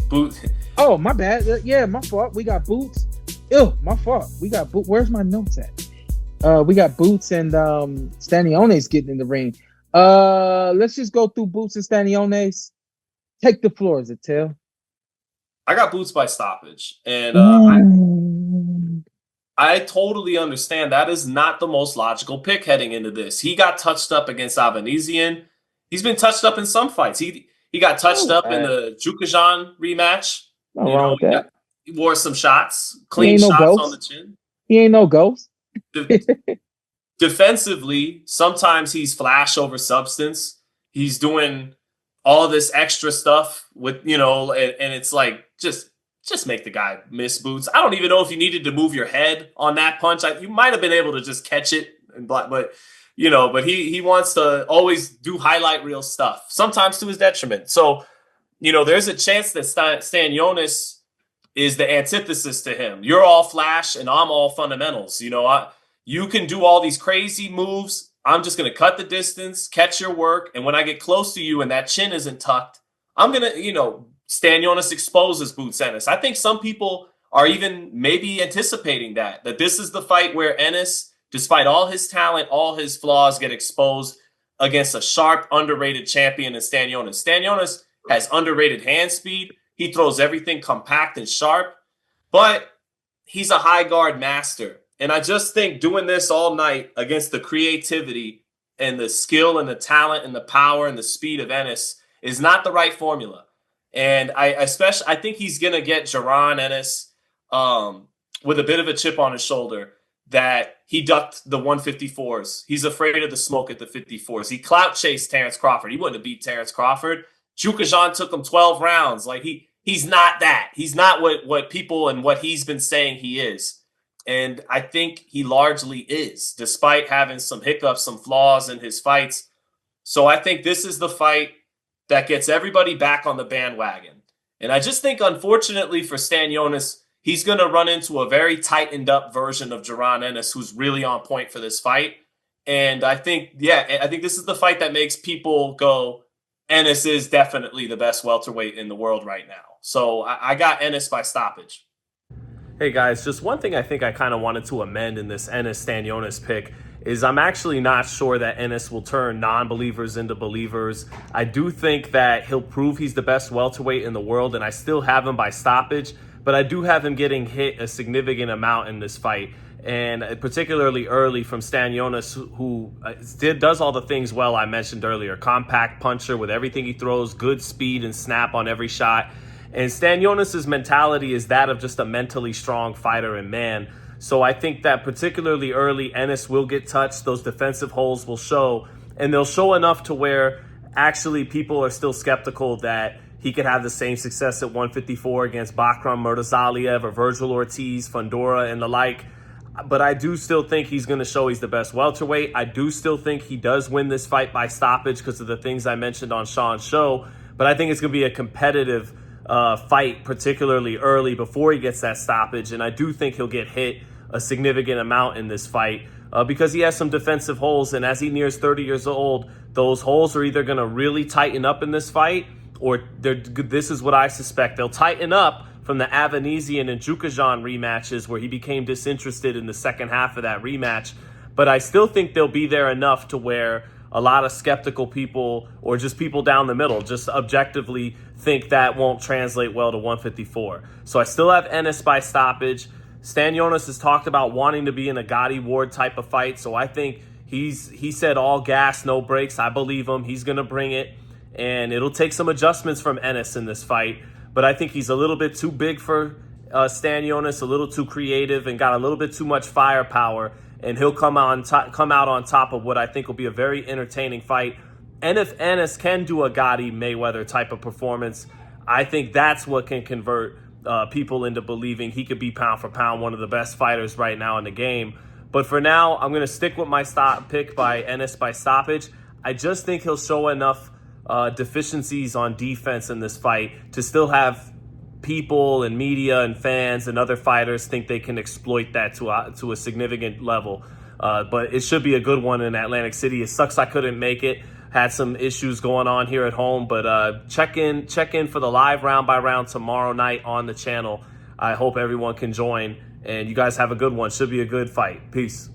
Boots. Oh, my bad. Yeah, my fault. We got Boots. Ew, my fault. We got Boots. Where's my notes at? We got Boots and Stanionis getting in the ring. Let's just go through Boots and Stanionis. Take the floor, Zittel. I got Boots by stoppage, and I totally understand that is not the most logical pick heading into this. He got touched up against Avanesian. He's been touched up in some fights. He got touched up in the Jukajan rematch. No wrong with that. He wore some shots, clean shots on the chin. He ain't no ghost. Defensively, sometimes he's flash over substance. He's doing all this extra stuff with, and it's like, just make the guy miss, Boots. I don't even know if you needed to move your head on that punch. You might have been able to just catch it, but he wants to always do highlight reel stuff, sometimes to his detriment. So, there's a chance that Stanionis is the antithesis to him. You're all flash and I'm all fundamentals. You can do all these crazy moves. I'm just going to cut the distance, catch your work. And when I get close to you and that chin isn't tucked, I'm going to, Stanionis exposes Boots-Ennis. I think some people are even maybe anticipating that this is the fight where Ennis, despite all his talent, all his flaws, get exposed against a sharp, underrated champion in Stanionis. Stanionis has underrated hand speed. He throws everything compact and sharp, but he's a high guard master. And I just think doing this all night against the creativity and the skill and the talent and the power and the speed of Ennis is not the right formula. And I think he's going to get Jaron Ennis with a bit of a chip on his shoulder that he ducked the 154s. He's afraid of the smoke at the 54s. He clout chased Terrence Crawford. He wouldn't have beat Terrence Crawford. Jukajan took him 12 rounds. Like he's not that. He's not what people and what he's been saying he is. And I think he largely is, despite having some hiccups, some flaws in his fights. So I think this is the fight that gets everybody back on the bandwagon. And I just think, unfortunately for Stanionis, he's going to run into a very tightened up version of Jaron Ennis, who's really on point for this fight. And I think this is the fight that makes people go, Ennis is definitely the best welterweight in the world right now. So I got Ennis by stoppage. Hey guys, just one thing I think I kind of wanted to amend in this Ennis-Stanionis pick is I'm actually not sure that Ennis will turn non-believers into believers. I do think that he'll prove he's the best welterweight in the world, and I still have him by stoppage, but I do have him getting hit a significant amount in this fight, and particularly early from Stanionis, who does all the things well I mentioned earlier. Compact puncher with everything he throws, good speed and snap on every shot. And Stanionis' mentality is that of just a mentally strong fighter and man. So I think that particularly early, Ennis will get touched. Those defensive holes will show, and they'll show enough to where actually people are still skeptical that he could have the same success at 154 against Bakram Murtazaliev or Virgil Ortiz, Fundora, and the like. But I do still think he's going to show he's the best welterweight. I do still think he does win this fight by stoppage because of the things I mentioned on Sean's show. But I think it's going to be a competitive fight, particularly early before he gets that stoppage. And I do think he'll get hit a significant amount in this fight because he has some defensive holes. And as he nears 30 years old, those holes are either going to really tighten up in this fight, or this is what I suspect. They'll tighten up from the Avanesian and Jukajan rematches where he became disinterested in the second half of that rematch. But I still think they'll be there enough to where a lot of skeptical people, or just people down the middle, just objectively think that won't translate well to 154. So I still have Ennis by stoppage. Stanionis has talked about wanting to be in a Gotti Ward type of fight, so I think he said all gas, no brakes. I believe him. He's going to bring it, and it'll take some adjustments from Ennis in this fight, but I think he's a little bit too big for Stanionis, a little too creative, and got a little bit too much firepower, and he'll come out on top of what I think will be a very entertaining fight. And if Ennis can do a Gotti Mayweather type of performance, I think that's what can convert people into believing he could be pound for pound one of the best fighters right now in the game. But for now, I'm going to stick with my pick by Ennis by stoppage. I just think he'll show enough deficiencies on defense in this fight to still have people and media and fans and other fighters think they can exploit that to a significant level. But it should be a good one in Atlantic City. It sucks I couldn't make it. had some issues going on here at home, but check in for the live round by round tomorrow night on the channel. I hope everyone can join, and you guys have a good one. Should be a good fight. Peace.